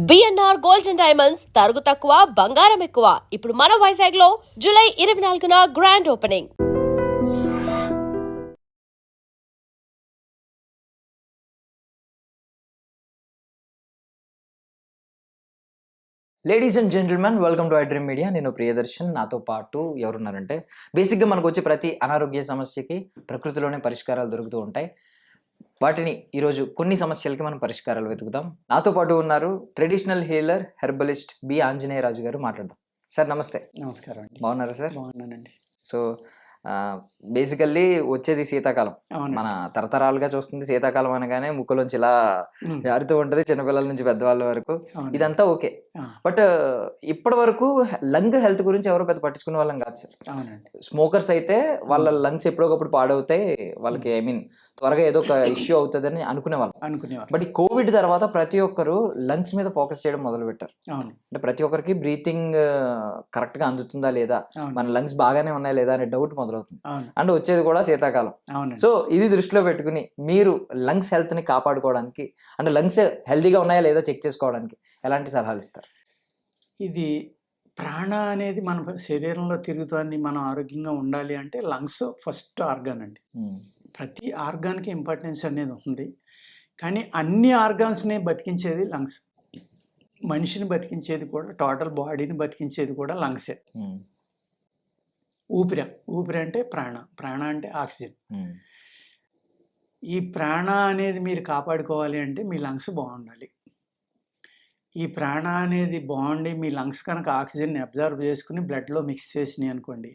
BNR gold and diamonds తరుగు తక్కువ బంగారం ఎక్కువ. ఇప్పుడు మన వైజాగ్ లో జూలై 24న grand opening. Ladies and gentlemen, welcome to iDream media. నేను ప్రియదర్శన్. నాతో పాటు ఎవరున్నారంటే, బేసిక్గా మనకు వచ్చే ప్రతి అనారోగ్య సమస్యకి ప్రకృతిలోనే పరిష్కారాలు దొరుకుతూ ఉంటాయి. వాటిని ఈరోజు కొన్ని సమస్యలకి మనం పరిష్కారాలు వెతుకుదాం. నాతో పాటు ఉన్నారు traditional healer, herbalist B Anjaneya Raju గారు. మాట్లాడదాం. సార్ నమస్తే. నమస్కారం అండి. బాగున్నారా సార్? బాగున్నానండి. సో బేసికల్లీ వచ్చేది శీతాకాలం. మన తరతరాలుగా చూస్తుంది శీతాకాలం అనగానే ముక్కులోంచి ఇలా జారుతూ ఉంటది, చిన్నపిల్లల నుంచి పెద్దవాళ్ళ వరకు. ఇదంతా ఓకే, బట్ ఇప్పటి వరకు లంగ్ హెల్త్ గురించి ఎవరు పెద్ద పట్టించుకునే వాళ్ళం కాదు సార్. స్మోకర్స్ అయితే వాళ్ళ లంగ్స్ ఎప్పుడొకప్పుడు పాడవుతాయి, వాళ్ళకి ఐ మీన్ త్వరగా ఏదో ఒక ఇష్యూ అవుతుందని అనుకునేవాళ్ళు. బట్ ఈ కోవిడ్ తర్వాత ప్రతి ఒక్కరు లంగ్స్ మీద ఫోకస్ చేయడం మొదలు పెట్టారు. అంటే ప్రతి ఒక్కరికి బ్రీతింగ్ కరెక్ట్ గా అందుతుందా లేదా, మన లంగ్స్ బాగానే ఉన్నాయా లేదా అనే డౌట్ మొదలవుతుంది. అండ్ వచ్చేది కూడా శీతాకాలం. సో ఇది దృష్టిలో పెట్టుకుని మీరు లంగ్స్ హెల్త్ ని కాపాడుకోవడానికి, అంటే లంగ్స్ హెల్తీగా ఉన్నాయా లేదా చెక్ చేసుకోవడానికి ఎలాంటి సలహాలు ఇస్తారు? ఇది ప్రాణ అనేది మన శరీరంలో తిరుగుతుంది, మనం ఆరోగ్యంగా ఉండాలి అంటే లంగ్స్ ఫస్ట్ ఆర్గాన్ అండి. ప్రతి ఆర్గాన్కి ఇంపార్టెన్స్ అనేది ఉంది, కానీ అన్ని ఆర్గాన్స్ని బతికించేది లంగ్స్. మనిషిని బతికించేది కూడా, టోటల్ బాడీని బతికించేది కూడా లంగ్సే. ఊపిరి అంటే ప్రాణ అంటే ఆక్సిజన్. ఈ ప్రాణ అనేది మీరు కాపాడుకోవాలి అంటే మీ లంగ్స్ బాగుండాలి. ఈ ప్రాణ అనేది బాగుండి మీ లంగ్స్ కనుక ఆక్సిజన్ని అబ్జర్వ్ చేసుకుని బ్లడ్లో మిక్స్ చేసినాయి అనుకోండి,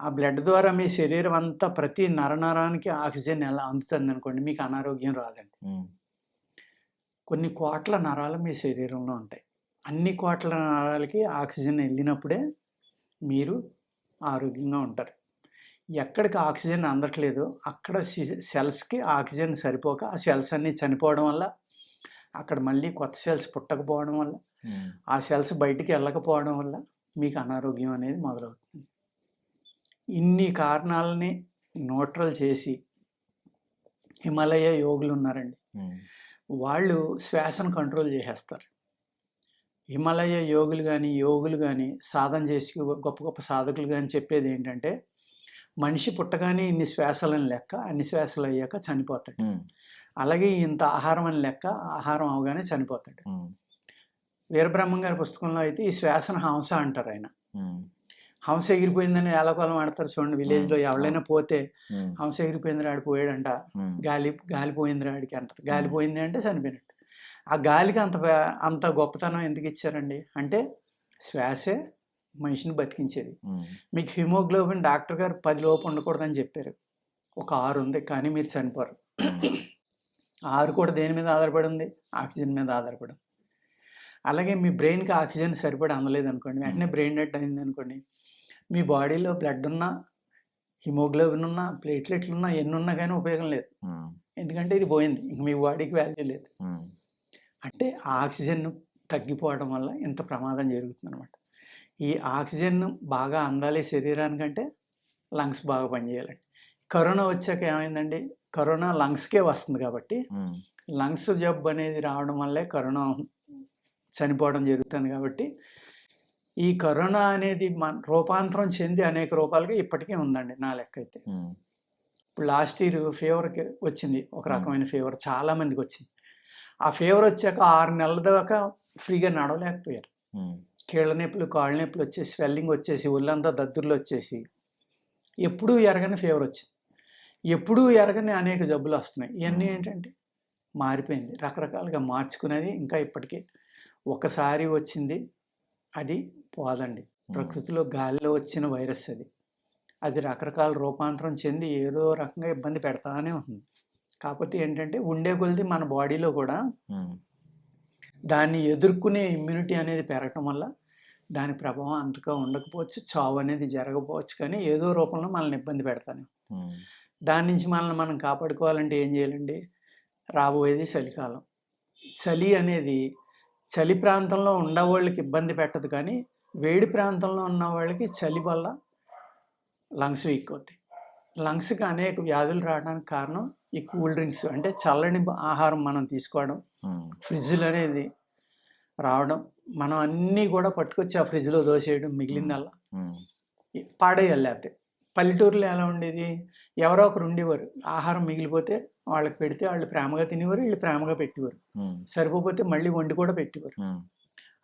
ఆ బ్లడ్ ద్వారా మీ శరీరం అంతా ప్రతి నరనరానికి ఆక్సిజన్ ఎలా అందుతుంది అనుకోండి, మీకు అనారోగ్యం రాదండి. కొన్ని కోట్ల నరాలు మీ శరీరంలో ఉంటాయి. అన్ని కోట్ల నరాలకి ఆక్సిజన్ వెళ్ళినప్పుడే మీరు ఆరోగ్యంగా ఉంటారు. ఎక్కడికి ఆక్సిజన్ అందట్లేదు అక్కడ సెల్స్కి ఆక్సిజన్ సరిపోక ఆ సెల్స్ అన్నీ చనిపోవడం వల్ల, అక్కడ మళ్ళీ కొత్త సెల్స్ పుట్టకపోవడం వల్ల, ఆ సెల్స్ బయటికి వెళ్ళకపోవడం వల్ల మీకు అనారోగ్యం అనేది మొదలవుతుంది. ఇన్ని కారణాలని న్యూట్రల్ చేసి హిమాలయ యోగులు ఉన్నారండి, వాళ్ళు శ్వాసను కంట్రోల్ చేసేస్తారు. హిమాలయ యోగులు కానీ సాధన చేసి గొప్ప గొప్ప సాధకులు కానీ చెప్పేది ఏంటంటే, మనిషి పుట్టగానే ఇన్ని శ్వాసలని లెక్క, అన్ని శ్వాసలు అయ్యాక చనిపోతాడు. అలాగే ఇంత ఆహారం అని లెక్క, ఆహారం అవగానే చనిపోతాడు. వీరబ్రహ్మం గారి పుస్తకంలో అయితే ఈ శ్వాసను హంస అంటారు. ఆయన హంస ఎగిరిపోయిందని ఏలకోలం ఆడతారు చూడండి. విలేజ్లో ఎవరైనా పోతే హంస ఎగిరిపోయింది రాడు పోయాడంట, గాలిపోయింది రాడికి అంటారు. గాలిపోయింది అంటే చనిపోయినట్టు. ఆ గాలికి అంత గొప్పతనం ఎందుకు ఇచ్చారండి అంటే, శ్వాసే మనిషిని బతికించేది. మీకు హిమోగ్లోబిన్ డాక్టర్ గారు 10 లోపు ఉండకూడదని చెప్పారు, ఒక 6 ఉంది, కానీ మీరు చనిపోరు. 6 కూడా దేని మీద ఆధారపడి ఉంది? ఆక్సిజన్ మీద ఆధారపడి. అలాగే మీ బ్రెయిన్కి ఆక్సిజన్ సరిపడి అందలేదు అనుకోండి, వెంటనే బ్రెయిన్ డెడ్ అయింది అనుకోండి, మీ బాడీలో బ్లడ్ ఉన్నా, హిమోగ్లోబిన్ ఉన్నా, ప్లేట్లెట్లు ఉన్నా, ఎన్ని ఉన్నా కానీ ఉపయోగం లేదు. ఎందుకంటే ఇది పోయింది, ఇంక మీ బాడీకి వాల్యూ లేదు. అంటే ఆక్సిజన్ తగ్గిపోవడం వల్ల ఇంత ప్రమాదం జరుగుతుంది అనమాట. ఈ ఆక్సిజన్ బాగా అందాలి శరీరానికంటే లంగ్స్ బాగా పనిచేయాలండి. కరోనా వచ్చాక ఏమైందండి, కరోనా లంగ్స్కే వస్తుంది కాబట్టి లంగ్స్ జబ్బు అనేది రావడం వల్లే కరోనా చనిపోవడం జరుగుతుంది. కాబట్టి ఈ కరోనా అనేది రూపాంతరం చెంది అనేక రూపాలుగా ఇప్పటికీ ఉందండి నా లెక్క అయితే. ఇప్పుడు లాస్ట్ ఇయర్ ఫీవర్కి వచ్చింది, ఒక రకమైన ఫీవర్ చాలామందికి వచ్చింది. ఆ ఫీవర్ వచ్చాక 6 నెలల దాకా ఫ్రీగా నడవలేకపోయారు. కీళ్ళ నొప్పులు, కాళ్ళ నొప్పులు వచ్చేసి, స్వెల్లింగ్ వచ్చేసి, ఒళ్ళంతా దద్దుర్లు వచ్చేసి, ఎప్పుడూ ఎరగని ఫీవర్ వచ్చింది. ఎప్పుడూ ఎరగని అనేక జబ్బులు వస్తున్నాయి. ఇవన్నీ ఏంటంటే మారిపోయింది, రకరకాలుగా మార్చుకునేది. ఇంకా ఇప్పటికీ ఒకసారి వచ్చింది అది పోదండి. ప్రకృతిలో గాలిలో వచ్చిన వైరస్ అది రకరకాల రూపాంతరం చెంది ఏదో రకంగా ఇబ్బంది పెడతానే ఉంటుంది. కాకపోతే ఏంటంటే ఉండే కొలిది మన బాడీలో కూడా దాన్ని ఎదుర్కొనే ఇమ్యూనిటీ అనేది పెరగటం వల్ల దాని ప్రభావం అంతగా ఉండకపోవచ్చు, చావు అనేది జరగకపోవచ్చు, కానీ ఏదో రూపంలో మనల్ని ఇబ్బంది పెడతాను. దాని నుంచి మనల్ని మనం కాపాడుకోవాలంటే ఏం చేయాలండి? రాబోయేది చలికాలం. చలి అనేది చలి ప్రాంతంలో ఉన్నవాళ్ళకి ఇబ్బంది పెట్టదు, కానీ వేడి ప్రాంతంలో ఉన్న వాళ్ళకి చలి వల్ల లంగ్స్ వీక్ అవుతాయి. లంగ్స్కి అనేక వ్యాధులు రావడానికి కారణం ఈ కూల్ డ్రింక్స్, అంటే చల్లని ఆహారం మనం తీసుకోవడం, ఫ్రిడ్జ్లు అనేది రావడం, మనం అన్నీ కూడా పట్టుకొచ్చి ఆ ఫ్రిడ్జ్లో దోసేయడం, మిగిలిందల్లా ఉమ్, పాడేయాలి. లేకపోతే పల్లెటూరులో ఎలా ఉండేది, ఎవరో ఒకరు ఉండేవారు, ఆహారం మిగిలిపోతే వాళ్ళకి పెడితే వాళ్ళు ప్రేమగా తినేవారు, వీళ్ళు ప్రేమగా పెట్టేవారు, ఉమ్, సరిపోతే మళ్ళీ వండి కూడా పెట్టేవారు. ఉమ్,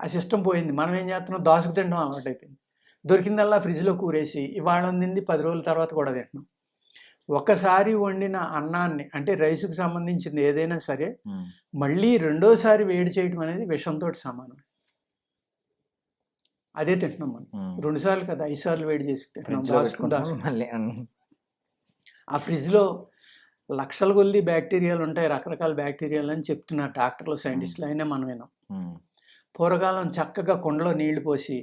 ఆ సిస్టమ్ పోయింది. మనం ఏం చేస్తున్నాం, దోసకు తినడం అలవాటు అయిపోయింది. దొరికిందల్లా ఫ్రిడ్జ్లో కూరేసి ఇవాళ వండింది 10 రోజుల తర్వాత కూడా తింటున్నాం. ఒకసారి వండిన అన్నాన్ని, అంటే రైస్కి సంబంధించింది ఏదైనా సరే, ఉమ్, మళ్ళీ రెండోసారి వేడి చేయడం అనేది విషంతో సమానం. అదే తింటున్నాం మనం. ఉమ్. 2 సార్లు కదా, 5 సార్లు వేడి చేసి తింటున్నాం. ఫ్రిడ్జ్ లో దోసకు పెట్టుకుంటాం దోసకు. మళ్ళీ ఆ ఫ్రిడ్జ్లో లక్షల కొద్ది బ్యాక్టీరియాలు ఉంటాయి, రకరకాల బ్యాక్టీరియాలు అని చెప్తున్నారు డాక్టర్లు, సైంటిస్టులు, అయినా మనం వినాం. ఉమ్, పూర్వకాలం చక్కగా కుండలో నీళ్లు పోసి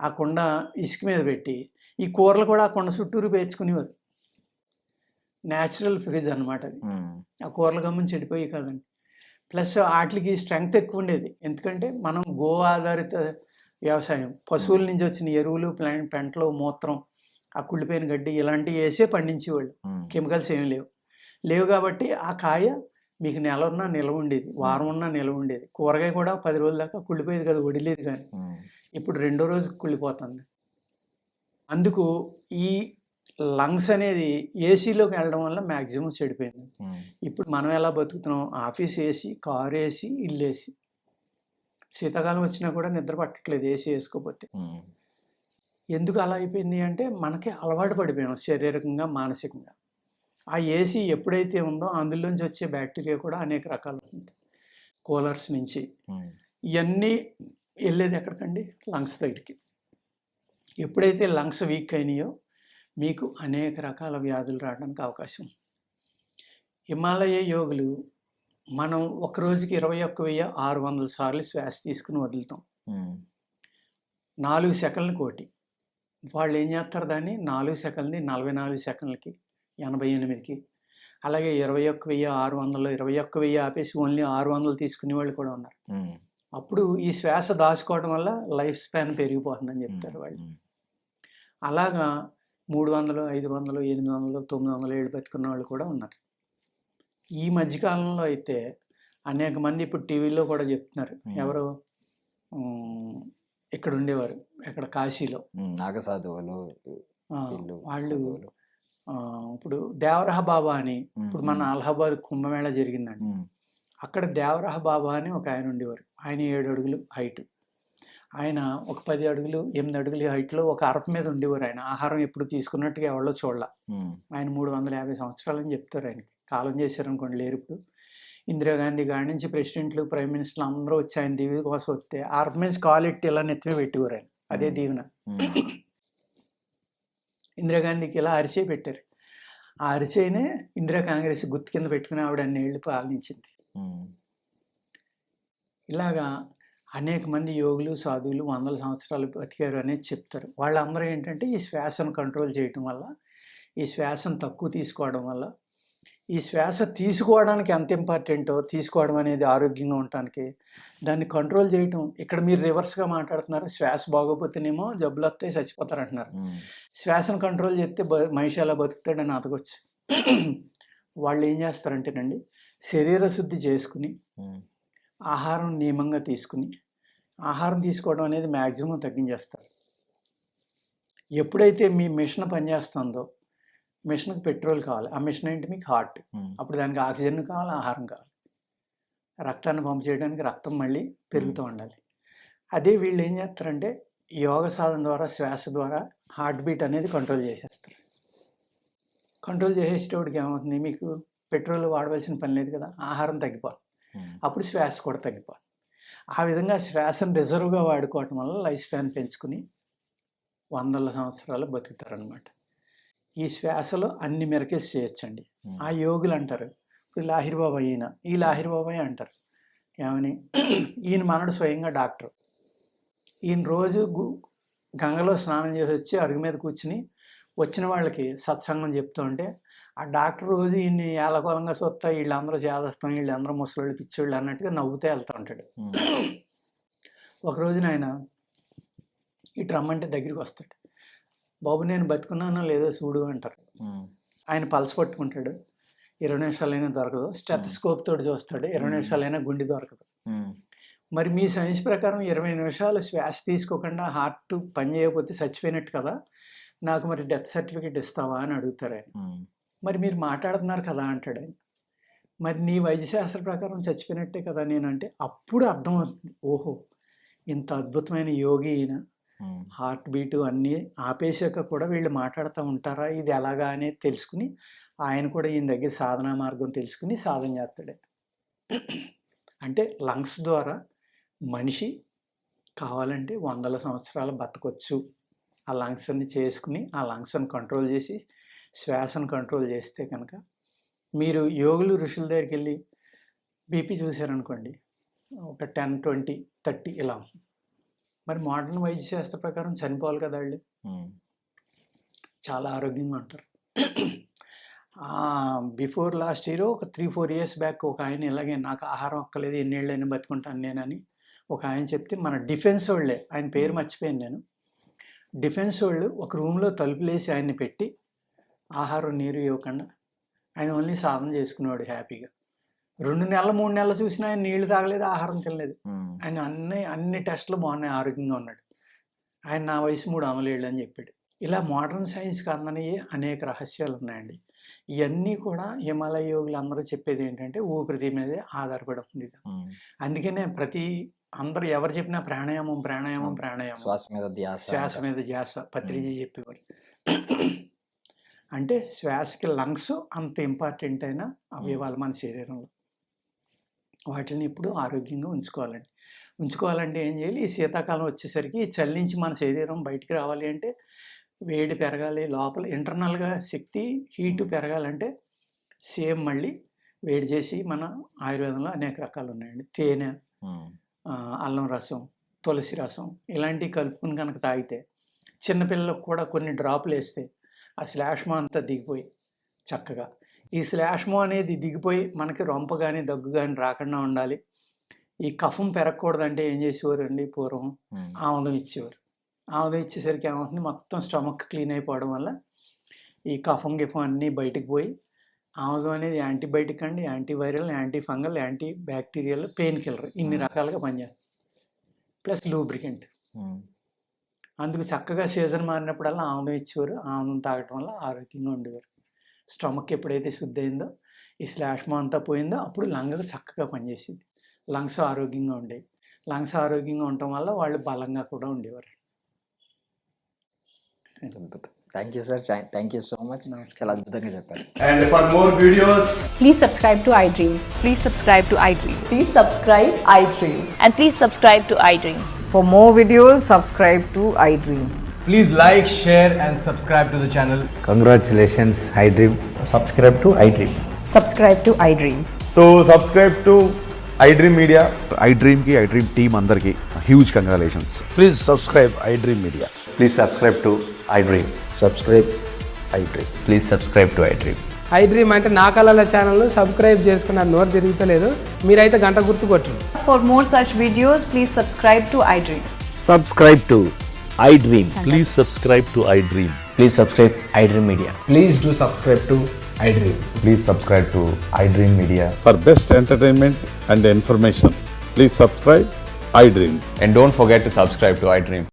ఆ కుండ ఇసుక మీద పెట్టి ఈ కూరలు కూడా ఆ కుండ చుట్టూరు పేర్చుకునేవారు. న్యాచురల్ ఫ్రిడ్జ్ అనమాట అది. ఉమ్, ఆ కూరలు గమ్ముని చెడిపోయి కాదండి. ప్లస్ వాటికి స్ట్రెంగ్త్ ఎక్కువ ఉండేది, ఎందుకంటే మనం గో ఆధారిత వ్యవసాయం, పశువుల నుంచి వచ్చిన ఎరువులు, పెంటలు, మూత్రం, ఆ కుళ్ళిపోయిన గడ్డి ఇలాంటివి వేసే పండించేవాళ్ళు. ఉమ్, కెమికల్స్ ఏమి లేవు కాబట్టి ఆ కాయ మీకు నెల ఉన్నా నిల్వ ఉండేది, వారం ఉన్నా నిల్వ ఉండేది. కూరగాయ కూడా 10 రోజుల దాకా కుళ్ళిపోయేది కదా, వడిలేదు. కానీ ఉమ్, ఇప్పుడు రెండో రోజు కుళ్ళిపోతుంది. అందుకు ఈ లంగ్స్ అనేది ఏసీలోకి వెళ్ళడం వల్ల మ్యాక్సిమం చెడిపోయింది. ఉమ్, ఇప్పుడు మనం ఎలా బతుకుతున్నాం, ఆఫీస్ ఏసీ, కారు ఏసీ, ఇల్లు ఏసీ. శీతాకాలం వచ్చినా కూడా నిద్ర పట్టట్లేదు ఏసీ వేసుకోకపోతే. ఉమ్, ఎందుకు అలా అయిపోయింది అంటే మనకి అలవాటు పడిపోయాం శారీరకంగా, మానసికంగా. ఆ ఏసీ ఎప్పుడైతే ఉందో అందులోంచి వచ్చే బ్యాక్టీరియా కూడా అనేక రకాలు ఉంటుంది. కూలర్స్ నుంచి ఉమ్, ఇవన్నీ వెళ్ళేది ఎక్కడికండి, లంగ్స్ దగ్గరికి. ఎప్పుడైతే లంగ్స్ వీక్ అయినాయో మీకు అనేక రకాల వ్యాధులు రావడానికి అవకాశం. హిమాలయ యోగులు మనం ఒక రోజుకి 21,600 సార్లు శ్వాస తీసుకుని వదులుతాం. ఉమ్, 4 సెకండ్లు కోటి. వాళ్ళు ఏం చేస్తారు, దాన్ని 4 సెకండ్ని 44 సెకండ్లకి, 88కి, అలాగే 21,600, 21,000 ఆపేసి ఓన్లీ 600 తీసుకునే వాళ్ళు కూడా ఉన్నారు. ఉమ్, అప్పుడు ఈ శ్వాస దాచుకోవడం వల్ల లైఫ్ స్పాన్ పెరిగిపోతుందని చెప్తారు వాళ్ళు. ఉమ్, అలాగా 300, 500, 800, 900 ఏళ్ళు బతుకున్న వాళ్ళు కూడా ఉన్నారు. ఈ మధ్యకాలంలో అయితే అనేక మంది ఇప్పుడు టీవీలో కూడా చెప్తున్నారు. ఎవరు, ఇక్కడ ఉండేవారు, ఎక్కడ కాశీలో ఉమ్, నాగసాధువులు వీళ్ళు వాళ్ళు సాధువులు. ఇప్పుడు దేవరహ బాబా అని, ఉమ్, ఇప్పుడు మన అలహాబాద్ కుంభమేళ జరిగిందండి. ఉమ్, అక్కడ దేవరహ బాబా అని ఒక ఆయన ఉండేవారు. ఆయన 7 అడుగులు హైట్. ఆయన ఒక 10 అడుగులు 8 అడుగుల హైట్లో ఒక అరప మీద ఉండేవారు. ఆయన ఆహారం ఎప్పుడు తీసుకున్నట్టుగా ఎవరో చూడాల. ఉమ్, ఆయన 350 సంవత్సరాలని చెప్తారు. ఆయనకి కాలం చేశారనుకోండి, లేరు. ఇప్పుడు ఇందిరాగాంధీ కాడి నుంచి ప్రెసిడెంట్లు, ప్రైమ్ మినిస్టర్లు అందరూ వచ్చి ఆయన దీవెన కోసం వస్తే అరప మీద కాలు ఎట్టి ఇలా నెత్తిమే పెట్టేవారు ఆయన. అదే దీవెన. ఉమ్, ఇందిరాగాంధీకి ఇలా అరిచే పెట్టారు. ఆ అరిచేనే ఇందిరా కాంగ్రెస్ గుర్తు కింద పెట్టుకుని ఆవిడ అన్నేళ్ళు పాలించింది. ఉమ్, ఇలాగా అనేక మంది యోగులు, సాధువులు 100 సంవత్సరాలు బతికారు అనేది చెప్తారు. వాళ్ళందరూ ఏంటంటే ఈ శ్వాసను కంట్రోల్ చేయటం వల్ల, ఈ శ్వాసను తక్కువ తీసుకోవడం వల్ల, ఈ శ్వాస తీసుకోవడానికి ఎంత ఇంపార్టెంటో, తీసుకోవడం అనేది ఆరోగ్యంగా ఉండటానికి, దాన్ని కంట్రోల్ చేయటం. ఇక్కడ మీరు రివర్స్గా మాట్లాడుతున్నారు, శ్వాస బాగోపోతేనేమో జబ్బులు వస్తాయి, చచ్చిపోతారు అంటున్నారు. ఉమ్, శ్వాసను కంట్రోల్ చేస్తే మనిషి ఎలా బతుకుతాడని అతకొచ్చు. వాళ్ళు ఏం చేస్తారంటేనండి, శరీర శుద్ధి చేసుకుని ఉమ్, ఆహారం నియమంగా తీసుకుని, ఆహారం తీసుకోవడం అనేది మ్యాక్సిమం తగ్గించేస్తారు. ఎప్పుడైతే మీ మిషన్ పనిచేస్తుందో, మిషన్కి పెట్రోల్ కావాలి, ఆ మిషన్ ఏంటి, మీకు హార్ట్. ఉమ్, అప్పుడు దానికి ఆక్సిజన్ కావాలి, ఆహారం కావాలి, రక్తాన్ని పంపు చేయడానికి రక్తం మళ్ళీ పెరుగుతూ ఉండాలి. అదే వీళ్ళు ఏం చేస్తారంటే యోగ సాధన ద్వారా, శ్వాస ద్వారా హార్ట్ బీట్ అనేది కంట్రోల్ చేసేస్తారు. కంట్రోల్ చేసేటప్పటికి ఏమవుతుంది, మీకు పెట్రోల్ వాడవలసిన పని లేదు కదా, ఆహారం తగ్గిపోతుంది, ఉమ్, అప్పుడు శ్వాస కూడా తగ్గిపోతుంది. ఆ విధంగా శ్వాసను రిజర్వ్గా వాడుకోవటం వల్ల లైఫ్ స్పాన్ పెంచుకుని 100 సంవత్సరాలు బతుకుతారనమాట. ఈ శ్వాసలో అన్ని మెరకేసి చేయొచ్చండి. ఉమ్, ఆ యోగులు అంటారు, ఇప్పుడు లాహిర్ బాబా, ఈ లాహిర్ బాబాయ్ అంటారు ఏమని, ఈయన మనడు స్వయంగా డాక్టర్. ఈయన రోజు గంగలో స్నానం చేసి వచ్చి అరుగు మీద కూర్చుని వచ్చిన వాళ్ళకి సత్సంగం చెప్తూ ఉంటే, ఆ డాక్టర్ రోజు ఈయన్ని ఏలకోలంగా చూస్తా, వీళ్ళందరూ చేదస్తాం, వీళ్ళందరూ ముసలోళ్ళు, పిచ్చోళ్ళు అన్నట్టుగా నవ్వుతూ వెళ్తూ ఉంటాడు. ఉమ్, ఒక రోజున ఆయన ఇటు రమ్మంటే దగ్గరికి వస్తాడు. బాబు నేను బతుకున్నానో లేదో చూడు అంటారు. ఉమ్, ఆయన పల్స్ పట్టుకుంటాడు, 20 నిమిషాలైనా దొరకదు. స్టెథోస్కోప్ తోటి చూస్తాడు, 20 నిమిషాలైనా గుండె దొరకదు. ఉమ్, మరి మీ సైన్స్ ప్రకారం 20 నిమిషాలు శ్వాస తీసుకోకుండా హార్ట్ పని చేయకపోతే చచ్చిపోయినట్టు కదా, నాకు మరి డెత్ సర్టిఫికేట్ ఇస్తావా అని అడుగుతారు ఆయన. మరి మీరు మాట్లాడుతున్నారు కదా అంటాడు ఆయన. మరి నీ వైద్యశాస్త్ర ప్రకారం చచ్చిపోయినట్టే కదా నేనంటే అప్పుడు అర్థమవుతుంది, ఓహో ఇంత అద్భుతమైన యోగి ఈయన, హార్ట్ బీటు అన్నీ ఆపేసాక కూడా వీళ్ళు మాట్లాడుతూ ఉంటారా, ఇది ఎలాగా అనేది తెలుసుకుని ఆయన కూడా ఈయన దగ్గర సాధనా మార్గం తెలుసుకుని సాధన చేస్తాడు. అంటే లంగ్స్ ద్వారా మనిషి కావాలంటే 100 సంవత్సరాలు బతకొచ్చు. ఆ లంగ్స్ అన్ని చేసుకుని ఆ లంగ్స్ని కంట్రోల్ చేసి శ్వాసను కంట్రోల్ చేస్తే కనుక, మీరు యోగులు ఋషుల దగ్గరికి వెళ్ళి బీపీ చూశారనుకోండి ఒక 10, 20, 30 ఇలా. మరి మోడర్న్ వైద్యశాస్త్ర ప్రకారం చనిపోవాలి కదా వాళ్ళు, చాలా ఆరోగ్యంగా ఉంటారు. బిఫోర్ లాస్ట్ ఇయర్ ఒక 3-4 ఇయర్స్ బ్యాక్ ఒక ఆయన ఇలాగే నాకు ఆహారం ఒక్కలేదు ఎన్నేళ్ళైనా బతుకుంటాను నేనని ఒక ఆయన చెప్తే, మన డిఫెన్స్ వాళ్ళే, ఆయన పేరు మర్చిపోయాను నేను, డిఫెన్స్ వాళ్ళు ఒక రూమ్లో తలుపులేసి ఆయన్ని పెట్టి ఆహారం నీరు ఇవ్వకుండా ఆయన ఓన్లీ సాధన చేసుకునేవాడు హ్యాపీగా. 2 నెలలు 3 నెలలు చూసినా ఆయన నీళ్లు తాగలేదు, ఆహారం తినలేదు. ఆయన అన్ని టెస్టులు బాగున్నాయి, ఆరోగ్యంగా ఉన్నాడు. ఆయన నా వయసు 3 ఏళ్ళు అని చెప్పాడు. ఇలా మోడర్న్ సైన్స్కి అందనివి అనేక రహస్యాలు ఉన్నాయండి. ఇవన్నీ కూడా హిమాలయ యోగులు అందరూ చెప్పేది ఏంటంటే ఊపిరితి మీదే ఆధారపడి ఉంది. అందుకనే అందరూ ఎవరు చెప్పినా ప్రాణాయామం ప్రాణాయామం ప్రాణాయామం, శ్వాస మీద ధ్యాస పత్రిజీ చెప్పేవారు. అంటే శ్వాసకి లంగ్స్ అంత ఇంపార్టెంట్ అయిన అవయవాలు మన శరీరంలో, వాటిని ఇప్పుడు ఆరోగ్యంగా ఉంచుకోవాలంటే ఏం చేయాలి, ఈ శీతాకాలం వచ్చేసరికి ఈ చలి నుంచి మన శరీరం బయటికి రావాలి అంటే వేడి పెరగాలి, లోపల ఇంటర్నల్గా శక్తి హీటు పెరగాలంటే సేమ్ మళ్ళీ వేడి చేసి మన ఆయుర్వేదంలో అనేక రకాలు ఉన్నాయండి. తేనె, అల్లం రసం, తులసి రసం ఇలాంటివి కలుపుకుని కనుక తాగితే, చిన్నపిల్లలకు కూడా కొన్ని డ్రాపులు వేస్తే ఆ శ్లాష్మో అంతా దిగిపోయి చక్కగా, ఈ శ్లాష్మో అనేది దిగిపోయి మనకి రొంప కానీ దగ్గు కానీ రాకుండా ఉండాలి. ఈ కఫం పెరగకూడదంటే ఏం చేసేవారు అండి, పూర్వం ఆముదం ఇచ్చేవారు. ఆముదం ఇచ్చేసరికి ఏమవుతుంది, మొత్తం స్టమక్ క్లీన్ అయిపోవడం వల్ల ఈ కఫం గిఫం అన్నీ బయటకు పోయి, ఆముదం అనేది యాంటీబయాటిక్ అండి, antiviral, anti fungal, anti bacterial, pain killer, ఇన్ని రకాలుగా పనిచేస్తుంది. Plus lubricant. అందుకు చక్కగా సీజన్ మారినప్పుడల్లా ఆముదం ఇచ్చేవారు. ఆముదం తాగటం వల్ల ఆరోగ్యంగా ఉండేవారు. స్టమక్ ఎప్పుడైతే శుద్ధి అయిందో, ఈ శ్లాష్మో అంతా పోయిందో, అప్పుడు లంగ్ చక్కగా పనిచేసేది, లంగ్స్ ఆరోగ్యంగా ఉండేవి. లంగ్స్ ఆరోగ్యంగా ఉండటం వల్ల వాళ్ళు బలంగా కూడా ఉండేవారు. Thank you sir, thank you so much, చాలా అద్భుతంగా చెప్పారు. And for more videos, Please subscribe to iDream. Please subscribe to iDream. Please subscribe iDream. And please subscribe to iDream. For more videos, subscribe to iDream. please like, share and subscribe to the channel. Congratulations, iDream. Subscribe to iDream. Subscribe to iDream. So subscribe to iDream Media. iDream ki iDream team అందరికి huge congratulations. Please subscribe iDream Media. Please subscribe to iDream. Subscribe iDream. Please subscribe to iDream. iDream అంటే నా కళల channel subscribe చేసుకున్న నోరు తిరుగుతలేదు, మీరైతే గంట గుర్తు కొట్టండి. For more such videos, please subscribe to iDream. Subscribe to iDream. Please subscribe to iDream. Please subscribe iDream Media. Please do subscribe to iDream. Please subscribe to iDream Media. For best entertainment and information, please subscribe iDream. And don't forget to subscribe to iDream.